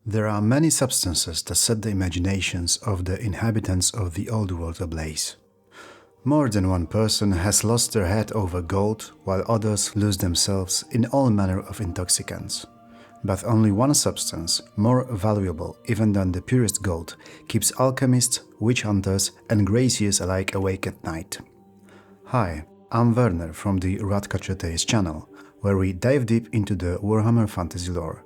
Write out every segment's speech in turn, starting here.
There are many substances that set the imaginations of the inhabitants of the old world ablaze. More than one person has lost their head over gold, while others lose themselves in all manner of intoxicants. But only one substance, more valuable even than the purest gold, keeps alchemists, witch hunters and Grey Seers alike awake at night. Hi, I'm Werner from the Tlakaelel channel, where we dive deep into the Warhammer Fantasy lore.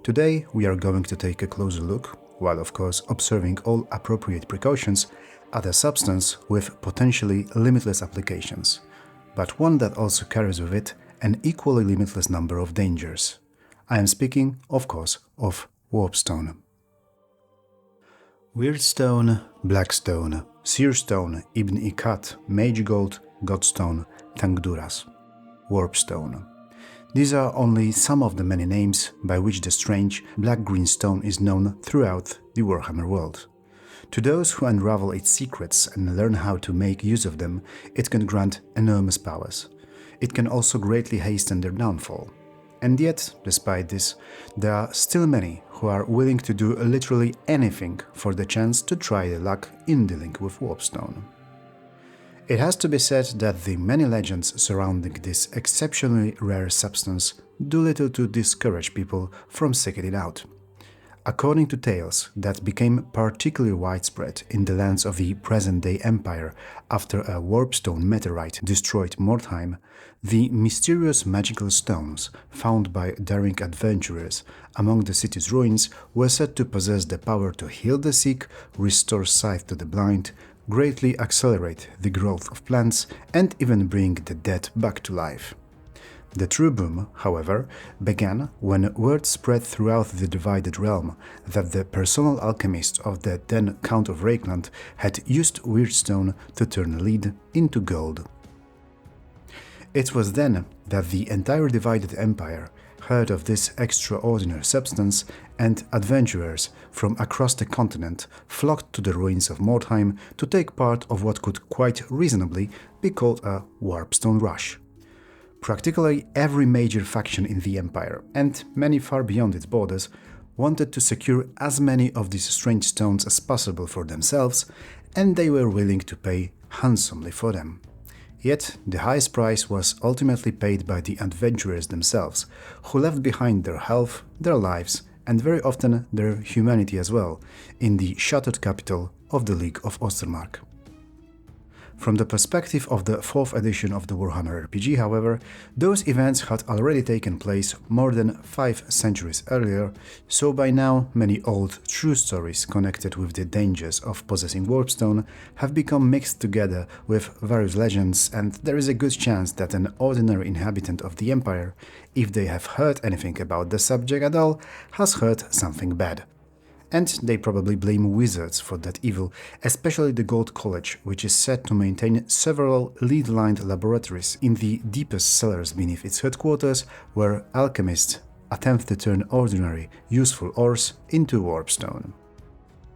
Today we are going to take a closer look, while of course observing all appropriate precautions, at a substance with potentially limitless applications, but one that also carries with it an equally limitless number of dangers. I am speaking, of course, of Warpstone. Weirdstone, Blackstone, Seerstone, Ibn Ikat, Mage Gold, Godstone, Tangduras. Warpstone. These are only some of the many names by which the strange black-green stone is known throughout the Warhammer world. To those who unravel its secrets and learn how to make use of them, it can grant enormous powers. It can also greatly hasten their downfall. And yet, despite this, there are still many who are willing to do literally anything for the chance to try their luck in dealing with Warpstone. It has to be said that the many legends surrounding this exceptionally rare substance do little to discourage people from seeking it out. According to tales that became particularly widespread in the lands of the present-day Empire after a Warpstone meteorite destroyed Mordheim, the mysterious magical stones found by daring adventurers among the city's ruins were said to possess the power to heal the sick, restore sight to the blind, greatly accelerate the growth of plants, and even bring the dead back to life. The true boom, however, began when word spread throughout the divided realm that the personal alchemist of the then Count of Rakeland had used Weirdstone to turn lead into gold. It was then that the entire divided empire heard of this extraordinary substance, and adventurers from across the continent flocked to the ruins of Mordheim to take part of what could quite reasonably be called a Warpstone rush. Practically every major faction in the empire, and many far beyond its borders, wanted to secure as many of these strange stones as possible for themselves, and they were willing to pay handsomely for them. Yet the highest price was ultimately paid by the adventurers themselves, who left behind their health, their lives, and very often their humanity as well, in the shattered capital of the League of Ostermark. From the perspective of the 4th edition of the Warhammer RPG, however, those events had already taken place more than 5 centuries earlier, so by now many old true stories connected with the dangers of possessing Warpstone have become mixed together with various legends, and there is a good chance that an ordinary inhabitant of the Empire, if they have heard anything about the subject at all, has heard something bad. And they probably blame wizards for that evil, especially the Gold College, which is said to maintain several lead-lined laboratories in the deepest cellars beneath its headquarters, where alchemists attempt to turn ordinary, useful ores into Warpstone.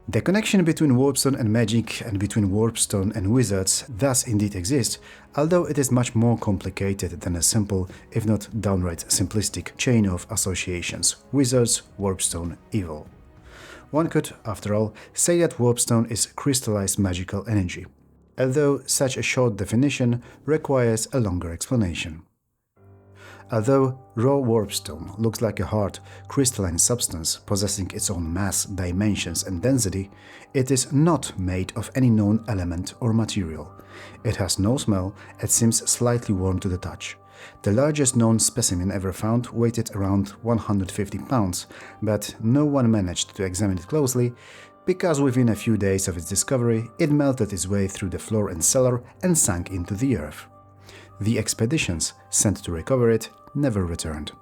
The connection between Warpstone and magic and between Warpstone and wizards does indeed exist, although it is much more complicated than a simple, if not downright simplistic, chain of associations: wizards, Warpstone, evil. One could, after all, say that Warpstone is crystallized magical energy, although such a short definition requires a longer explanation. Although raw Warpstone looks like a hard, crystalline substance possessing its own mass, dimensions and density, it is not made of any known element or material. It has no smell and seems slightly warm to the touch. The largest known specimen ever found weighed around 150 pounds, but no one managed to examine it closely, because within a few days of its discovery it melted its way through the floor and cellar and sank into the earth. The expeditions sent to recover it never returned.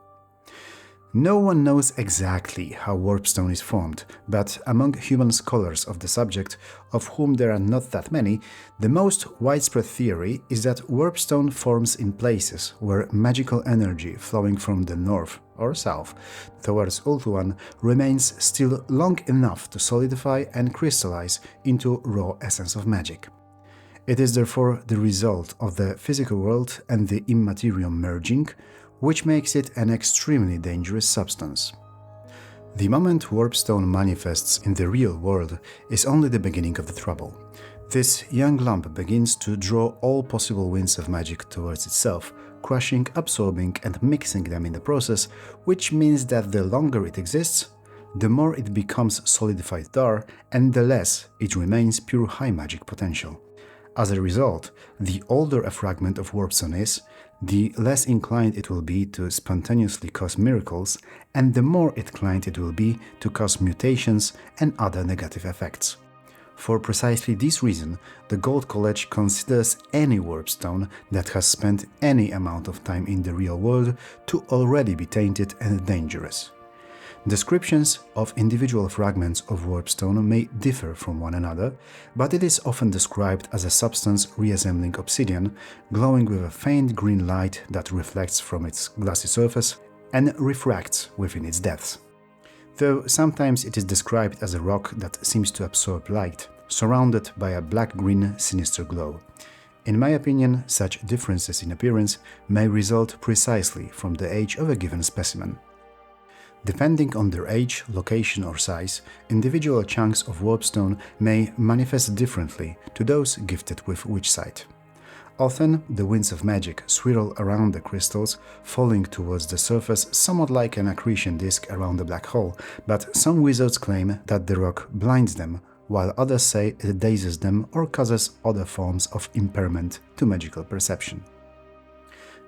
No one knows exactly how Warpstone is formed, but among human scholars of the subject, of whom there are not that many, the most widespread theory is that Warpstone forms in places where magical energy flowing from the north or south towards Ulthuan remains still long enough to solidify and crystallize into raw essence of magic. It is therefore the result of the physical world and the immaterium merging, which makes it an extremely dangerous substance. The moment Warpstone manifests in the real world is only the beginning of the trouble. This young lump begins to draw all possible winds of magic towards itself, crushing, absorbing and mixing them in the process, which means that the longer it exists, the more it becomes solidified dar and the less it remains pure high magic potential. As a result, the older a fragment of Warpstone is, the less inclined it will be to spontaneously cause miracles, and the more inclined it will be to cause mutations and other negative effects. For precisely this reason, the Gold College considers any Warpstone that has spent any amount of time in the real world to already be tainted and dangerous. Descriptions of individual fragments of Warpstone may differ from one another, but it is often described as a substance resembling obsidian, glowing with a faint green light that reflects from its glassy surface and refracts within its depths. Though sometimes it is described as a rock that seems to absorb light, surrounded by a black-green sinister glow. In my opinion, such differences in appearance may result precisely from the age of a given specimen. Depending on their age, location or size, individual chunks of Warpstone may manifest differently to those gifted with witch sight. Often, the winds of magic swirl around the crystals, falling towards the surface somewhat like an accretion disk around a black hole, but some wizards claim that the rock blinds them, while others say it dazes them or causes other forms of impairment to magical perception.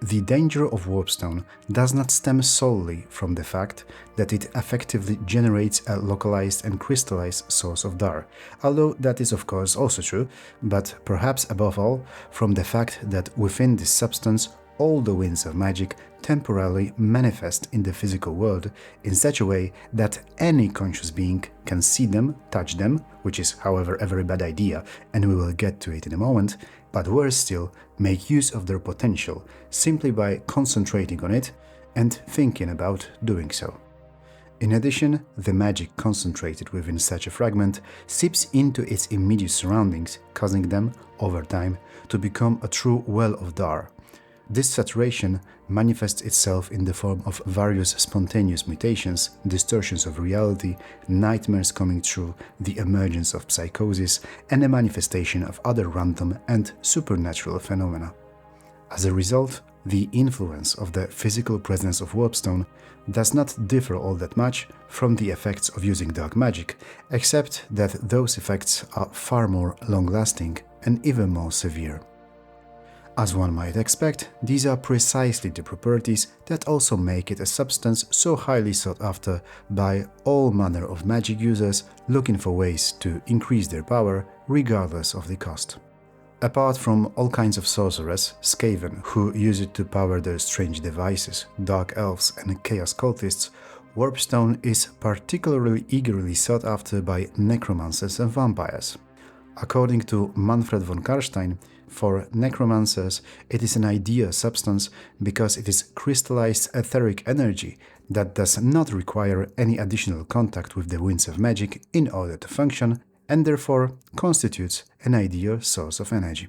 The danger of Warpstone does not stem solely from the fact that it effectively generates a localized and crystallized source of dar, although that is of course also true, but perhaps above all from the fact that within this substance all the winds of magic temporarily manifest in the physical world in such a way that any conscious being can see them, touch them, which is however a very bad idea, and we will get to it in a moment, but worse still, make use of their potential simply by concentrating on it and thinking about doing so. In addition, the magic concentrated within such a fragment seeps into its immediate surroundings, causing them, over time, to become a true well of dar. This saturation manifests itself in the form of various spontaneous mutations, distortions of reality, nightmares coming true, the emergence of psychosis, and the manifestation of other random and supernatural phenomena. As a result, the influence of the physical presence of Warpstone does not differ all that much from the effects of using dark magic, except that those effects are far more long-lasting and even more severe. As one might expect, these are precisely the properties that also make it a substance so highly sought after by all manner of magic users looking for ways to increase their power regardless of the cost. Apart from all kinds of sorcerers, Skaven, who use it to power their strange devices, dark elves and chaos cultists, Warpstone is particularly eagerly sought after by necromancers and vampires. According to Manfred von Karstein, for necromancers, it is an ideal substance because it is crystallized etheric energy that does not require any additional contact with the winds of magic in order to function, and therefore constitutes an ideal source of energy.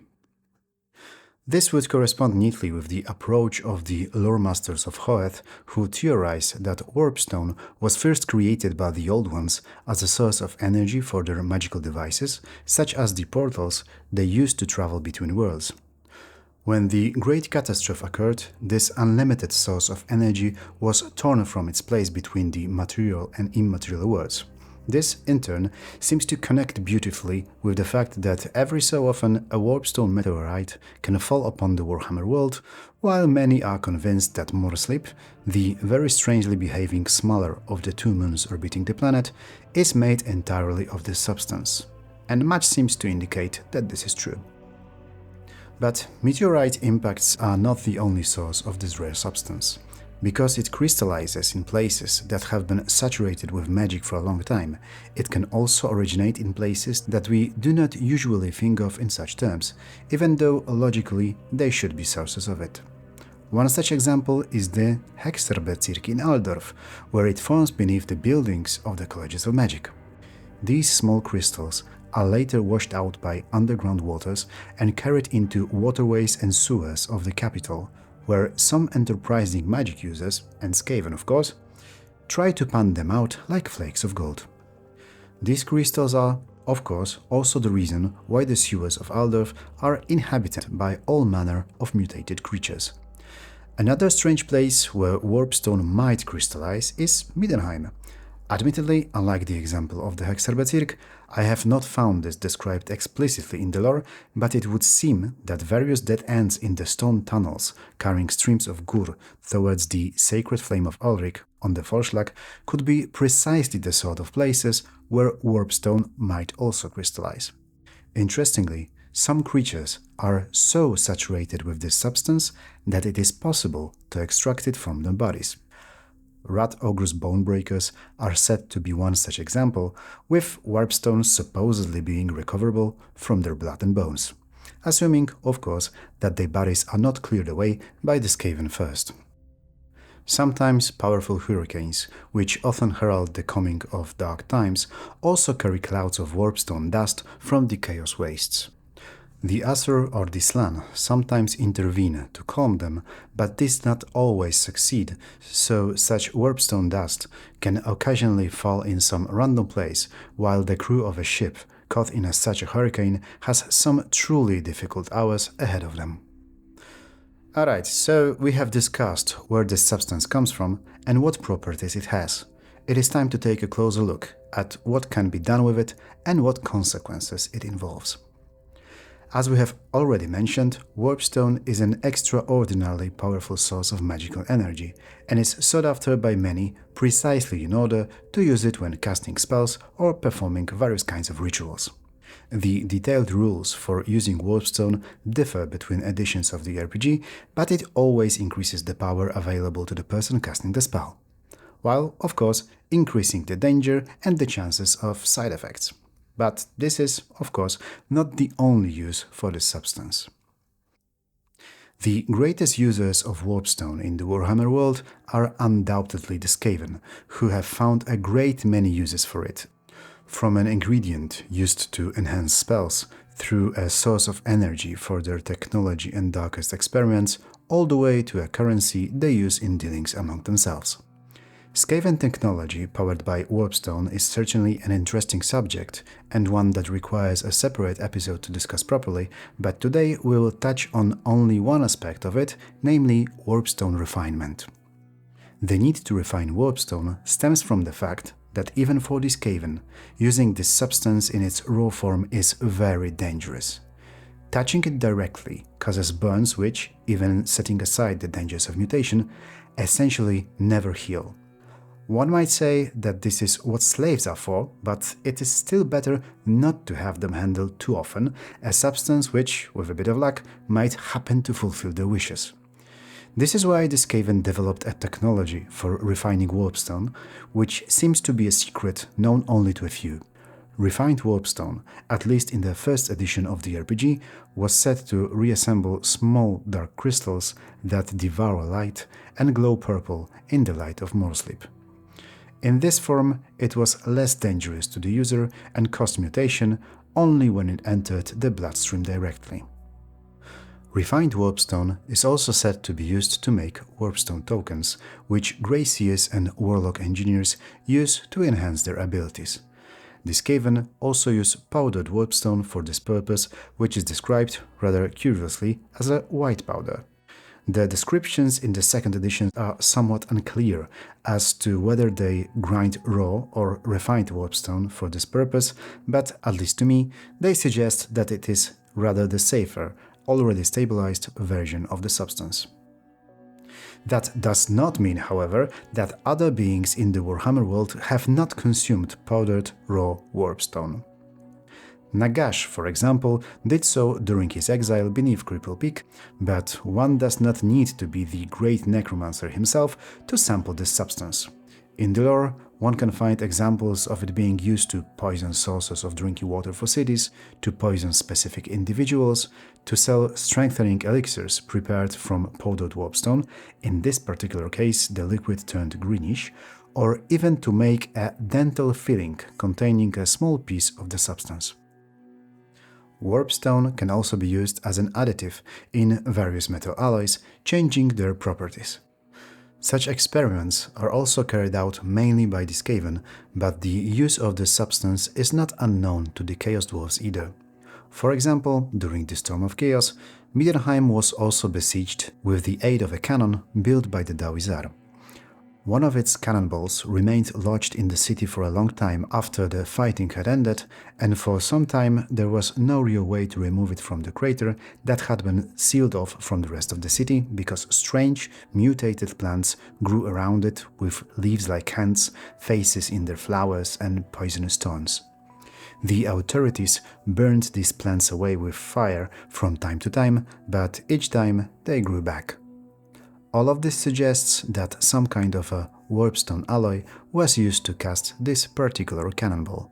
This would correspond neatly with the approach of the lore masters of Hoeth, who theorize that Warpstone was first created by the Old Ones as a source of energy for their magical devices, such as the portals they used to travel between worlds. When the Great Catastrophe occurred, this unlimited source of energy was torn from its place between the material and immaterial worlds. This, in turn, seems to connect beautifully with the fact that every so often a Warpstone meteorite can fall upon the Warhammer world, while many are convinced that Morsleep, the very strangely behaving smaller of the two moons orbiting the planet, is made entirely of this substance. And much seems to indicate that this is true. But meteorite impacts are not the only source of this rare substance. Because it crystallizes in places that have been saturated with magic for a long time, it can also originate in places that we do not usually think of in such terms, even though logically they should be sources of it. One such example is the Hexerbezirk in Altdorf, where it forms beneath the buildings of the Colleges of Magic. These small crystals are later washed out by underground waters and carried into waterways and sewers of the capital, where some enterprising magic users, and Skaven of course, try to pan them out like flakes of gold. These crystals are, of course, also the reason why the sewers of Aldorf are inhabited by all manner of mutated creatures. Another strange place where Warpstone might crystallize is Middenheim. Admittedly, unlike the example of the Hexerbezirk, I have not found this described explicitly in the lore, but it would seem that various dead ends in the stone tunnels carrying streams of gur towards the sacred flame of Ulrich on the Vorschlag could be precisely the sort of places where Warpstone might also crystallize. Interestingly, some creatures are so saturated with this substance that it is possible to extract it from their bodies. Rat Ogre's Bonebreakers are said to be one such example, with warpstones supposedly being recoverable from their blood and bones, assuming, of course, that their bodies are not cleared away by the Skaven first. Sometimes powerful hurricanes, which often herald the coming of dark times, also carry clouds of warpstone dust from the chaos wastes. The Asur or the Slan sometimes intervene to calm them, but this does not always succeed, so such warpstone dust can occasionally fall in some random place, while the crew of a ship caught in such a hurricane has some truly difficult hours ahead of them. Alright, so we have discussed where this substance comes from and what properties it has. It is time to take a closer look at what can be done with it and what consequences it involves. As we have already mentioned, Warpstone is an extraordinarily powerful source of magical energy and is sought after by many precisely in order to use it when casting spells or performing various kinds of rituals. The detailed rules for using Warpstone differ between editions of the RPG, but it always increases the power available to the person casting the spell, while, of course, increasing the danger and the chances of side effects. But this is, of course, not the only use for this substance. The greatest users of Warpstone in the Warhammer world are undoubtedly the Skaven, who have found a great many uses for it. From an ingredient used to enhance spells, through a source of energy for their technology and darkest experiments, all the way to a currency they use in dealings among themselves. Skaven technology powered by Warpstone is certainly an interesting subject, and one that requires a separate episode to discuss properly, but today we will touch on only one aspect of it, namely Warpstone refinement. The need to refine Warpstone stems from the fact that even for the Skaven, using this substance in its raw form is very dangerous. Touching it directly causes burns which, even setting aside the dangers of mutation, essentially never heal. One might say that this is what slaves are for, but it is still better not to have them handled too often, a substance which, with a bit of luck, might happen to fulfill their wishes. This is why the Skaven developed a technology for refining Warpstone, which seems to be a secret known only to a few. Refined Warpstone, at least in the first edition of the RPG, was said to reassemble small dark crystals that devour light and glow purple in the light of more sleep. In this form, it was less dangerous to the user and caused mutation only when it entered the bloodstream directly. Refined Warpstone is also said to be used to make Warpstone tokens, which Grey Seers and Warlock engineers use to enhance their abilities. The Skaven also use powdered Warpstone for this purpose, which is described, rather curiously, as a white powder. The descriptions in the second edition are somewhat unclear as to whether they grind raw or refined Warpstone for this purpose, but at least to me, they suggest that it is rather the safer, already stabilized version of the substance. That does not mean, however, that other beings in the Warhammer world have not consumed powdered raw Warpstone. Nagash, for example, did so during his exile beneath Cripple Peak, but one does not need to be the great necromancer himself to sample this substance. In the lore, one can find examples of it being used to poison sources of drinking water for cities, to poison specific individuals, to sell strengthening elixirs prepared from powdered Warpstone, in this particular case the liquid turned greenish, or even to make a dental filling containing a small piece of the substance. Warpstone can also be used as an additive in various metal alloys, changing their properties. Such experiments are also carried out mainly by the Skaven, but the use of the substance is not unknown to the Chaos Dwarves either. For example, during the Storm of Chaos, Middenheim was also besieged with the aid of a cannon built by the Dawizar. One of its cannonballs remained lodged in the city for a long time after the fighting had ended, and for some time there was no real way to remove it from the crater that had been sealed off from the rest of the city because strange, mutated plants grew around it with leaves like hands, faces in their flowers, and poisonous thorns. The authorities burned these plants away with fire from time to time, but each time they grew back. All of this suggests that some kind of a warpstone alloy was used to cast this particular cannonball.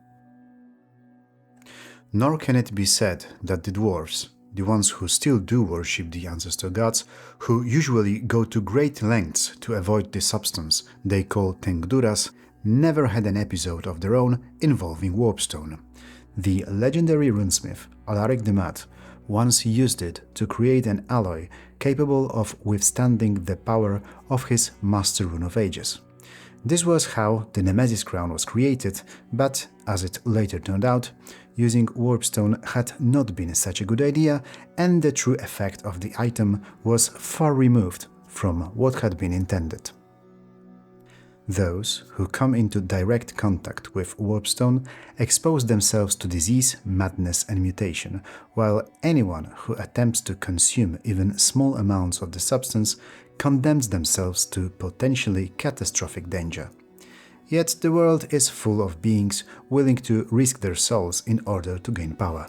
Nor can it be said that the dwarves, the ones who still do worship the ancestor gods, who usually go to great lengths to avoid the substance they call Tengduras, never had an episode of their own involving warpstone. The legendary runesmith Alaric the Mad once used it to create an alloy capable of withstanding the power of his Master Rune of Ages. This was how the Nemesis crown was created, but, as it later turned out, using warpstone had not been such a good idea, and the true effect of the item was far removed from what had been intended. Those who come into direct contact with warpstone expose themselves to disease, madness, and mutation, while anyone who attempts to consume even small amounts of the substance condemns themselves to potentially catastrophic danger. Yet the world is full of beings willing to risk their souls in order to gain power.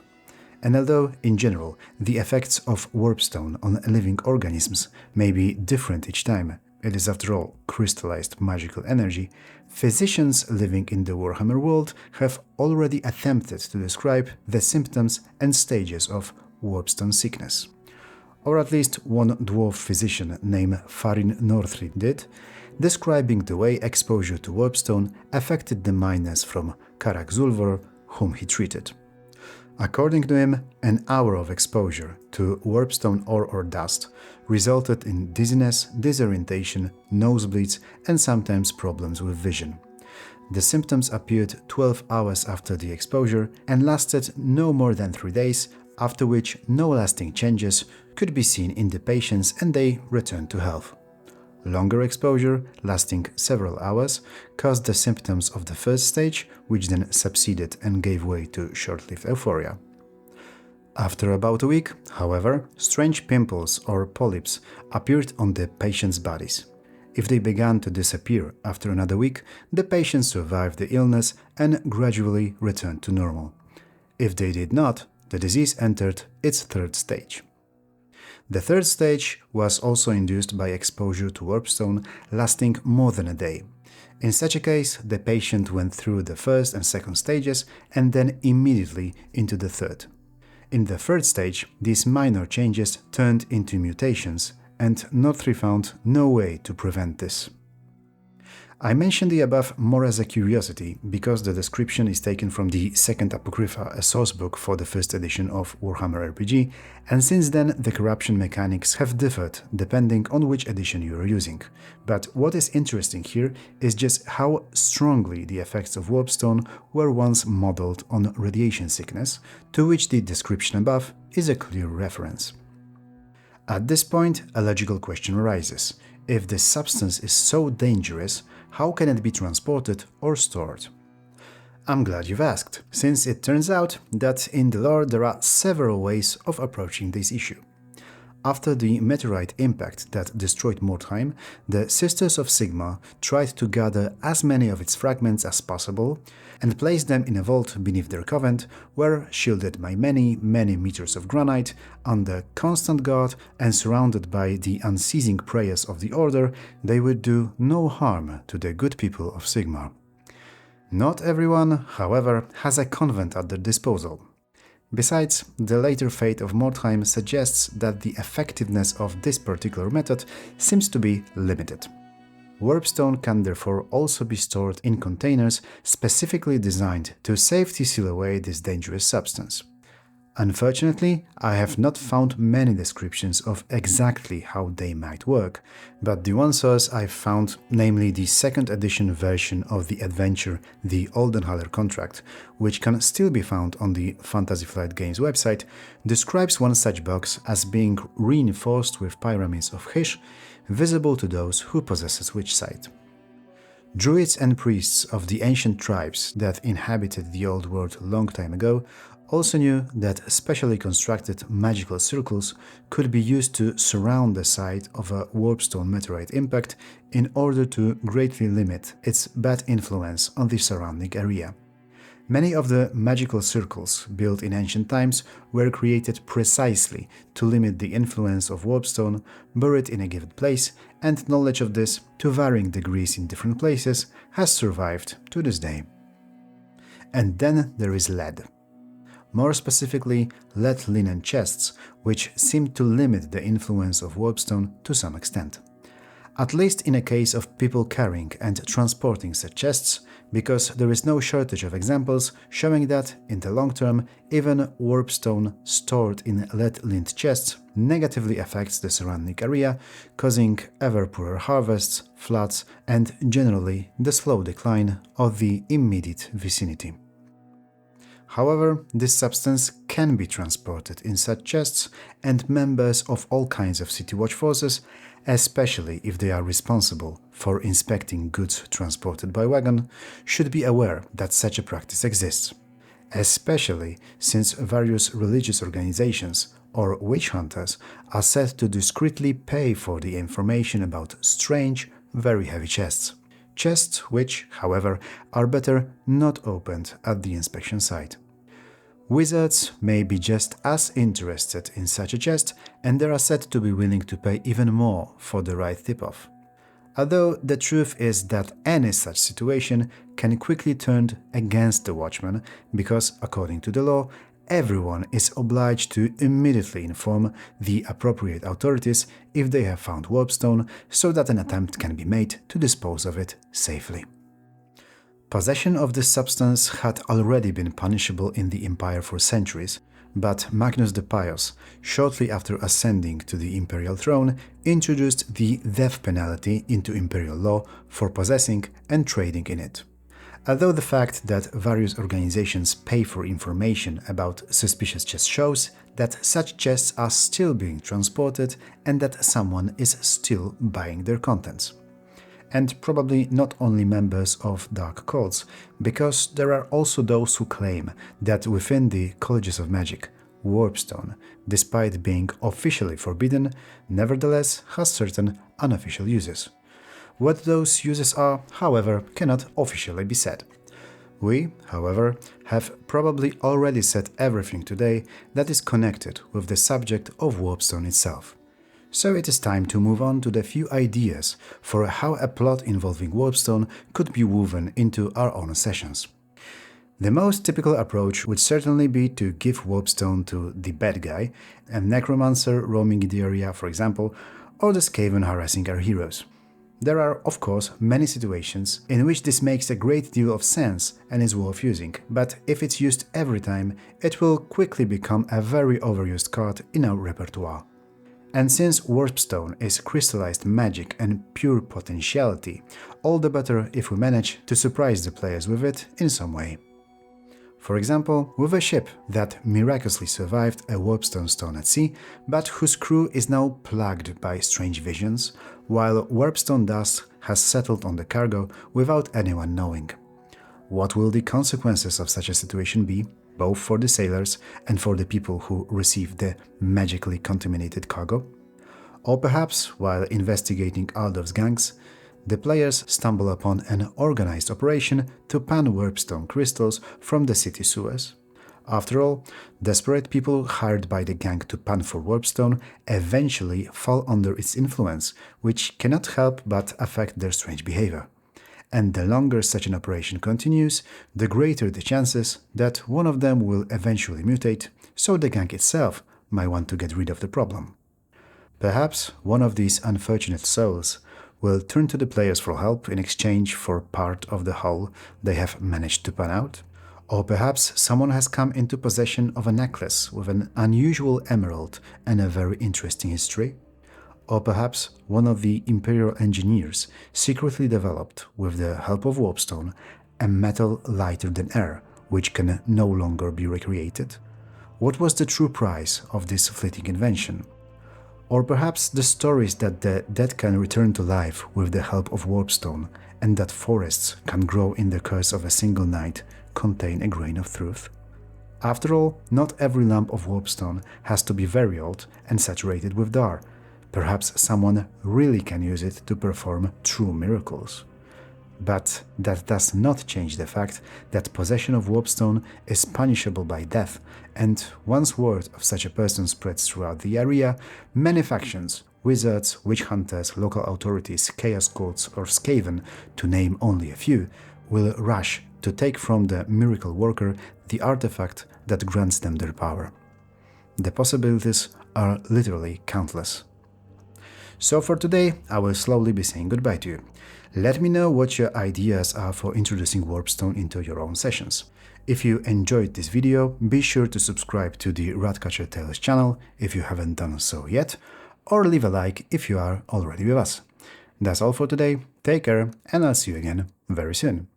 And although, in general, the effects of warpstone on living organisms may be different each time, it is after all crystallized magical energy, physicians living in the Warhammer world have already attempted to describe the symptoms and stages of warpstone sickness. Or at least one dwarf physician named Farin Northrid did, describing the way exposure to warpstone affected the miners from Karak Zulvor whom he treated. According to him, an hour of exposure to warpstone ore or dust resulted in dizziness, disorientation, nosebleeds, and sometimes problems with vision. The symptoms appeared 12 hours after the exposure and lasted no more than 3 days, after which no lasting changes could be seen in the patients and they returned to health. Longer exposure, lasting several hours, caused the symptoms of the first stage, which then subsided and gave way to short-lived euphoria. After about a week, however, strange pimples or polyps appeared on the patients' bodies. If they began to disappear after another week, the patient survived the illness and gradually returned to normal. If they did not, the disease entered its third stage. The third stage was also induced by exposure to warpstone lasting more than a day. In such a case, the patient went through the first and second stages and then immediately into the third. In the third stage, these minor changes turned into mutations, and Northri found no way to prevent this. I mentioned the above more as a curiosity because the description is taken from the Second Apocrypha, a sourcebook for the first edition of Warhammer RPG, and since then the corruption mechanics have differed depending on which edition you are using. But what is interesting here is just how strongly the effects of warpstone were once modeled on radiation sickness, to which the description above is a clear reference. At this point, a logical question arises. If this substance is so dangerous, how can it be transported or stored? I'm glad you've asked, since it turns out that in the lore there are several ways of approaching this issue. After the meteorite impact that destroyed Mordheim, the Sisters of Sigmar tried to gather as many of its fragments as possible and place them in a vault beneath their convent, where, shielded by many meters of granite, under constant guard and surrounded by the unceasing prayers of the Order, they would do no harm to the good people of Sigmar. Not everyone, however, has a convent at their disposal. Besides, the later fate of Mordheim suggests that the effectiveness of this particular method seems to be limited. Warpstone can therefore also be stored in containers specifically designed to safely seal away this dangerous substance. Unfortunately, I have not found many descriptions of exactly how they might work, but the one source I've found, namely the 2nd edition version of the adventure The Oldenhaler Contract, which can still be found on the Fantasy Flight Games website, describes one such box as being reinforced with pyramids of Hysh, visible to those who possess Witch Sight. Druids and priests of the ancient tribes that inhabited the old world long time ago also knew that specially constructed magical circles could be used to surround the site of a Warpstone meteorite impact in order to greatly limit its bad influence on the surrounding area. Many of the magical circles built in ancient times were created precisely to limit the influence of Warpstone buried in a given place, and knowledge of this, to varying degrees in different places, has survived to this day. And then there is lead. More specifically, lead linen chests, which seem to limit the influence of Warpstone to some extent. At least in a case of people carrying and transporting such chests, because there is no shortage of examples showing that, in the long term, even Warpstone stored in lead-lined chests negatively affects the surrounding area, causing ever poorer harvests, floods, and generally the slow decline of the immediate vicinity. However, this substance can be transported in such chests, and members of all kinds of city watch forces, especially if they are responsible for inspecting goods transported by wagon, should be aware that such a practice exists, especially since various religious organizations or witch hunters are said to discreetly pay for the information about strange, very heavy chests. Chests which, however, are better not opened at the inspection site. Wizards may be just as interested in such a chest, and they are said to be willing to pay even more for the right tip-off. Although the truth is that any such situation can quickly turn against the watchman, because, according to the law, everyone is obliged to immediately inform the appropriate authorities if they have found Warpstone, so that an attempt can be made to dispose of it safely. Possession of this substance had already been punishable in the Empire for centuries, but Magnus the Pious, shortly after ascending to the imperial throne, introduced the death penalty into imperial law for possessing and trading in it. Although the fact that various organizations pay for information about suspicious chests shows that such chests are still being transported and that someone is still buying their contents. And probably not only members of dark cults, because there are also those who claim that within the colleges of magic, Warpstone, despite being officially forbidden, nevertheless has certain unofficial uses. What those uses are, however, cannot officially be said. We, however, have probably already said everything today that is connected with the subject of Warpstone itself. So it is time to move on to the few ideas for how a plot involving Warpstone could be woven into our own sessions. The most typical approach would certainly be to give Warpstone to the bad guy, a necromancer roaming the area, for example, or the Skaven harassing our heroes. There are, of course, many situations in which this makes a great deal of sense and is worth using, but if it's used every time, it will quickly become a very overused card in our repertoire. And since Warpstone is crystallized magic and pure potentiality, all the better if we manage to surprise the players with it in some way. For example, with a ship that miraculously survived a Warpstone storm at sea, but whose crew is now plagued by strange visions, while Warpstone dust has settled on the cargo without anyone knowing. What will the consequences of such a situation be, both for the sailors and for the people who receive the magically contaminated cargo? Or perhaps, while investigating Aldov's gangs, the players stumble upon an organized operation to pan Warpstone crystals from the city sewers. After all, desperate people hired by the gang to pan for Warpstone eventually fall under its influence, which cannot help but affect their strange behavior. And the longer such an operation continues, the greater the chances that one of them will eventually mutate, so the gang itself might want to get rid of the problem. Perhaps one of these unfortunate souls will turn to the players for help in exchange for part of the hull they have managed to pan out, Or perhaps someone has come into possession of a necklace with an unusual emerald and a very interesting history. Or perhaps one of the Imperial engineers secretly developed, with the help of Warpstone, a metal lighter than air, which can no longer be recreated. What was the true price of this fleeting invention? Or perhaps the stories that the dead can return to life with the help of Warpstone, and that forests can grow in the curse of a single night, contain a grain of truth. After all, not every lump of Warpstone has to be very old and saturated with dar. Perhaps someone really can use it to perform true miracles. But that does not change the fact that possession of Warpstone is punishable by death, and once word of such a person spreads throughout the area, many factions, wizards, witch hunters, local authorities, chaos courts or Skaven, to name only a few, will rush to take from the miracle worker the artifact that grants them their power. The possibilities are literally countless. So for today, I will slowly be saying goodbye to you. Let me know what your ideas are for introducing Warpstone into your own sessions. If you enjoyed this video, be sure to subscribe to the Ratcatcher Tales channel if you haven't done so yet, or leave a like if you are already with us. That's all for today, take care, and I'll see you again very soon.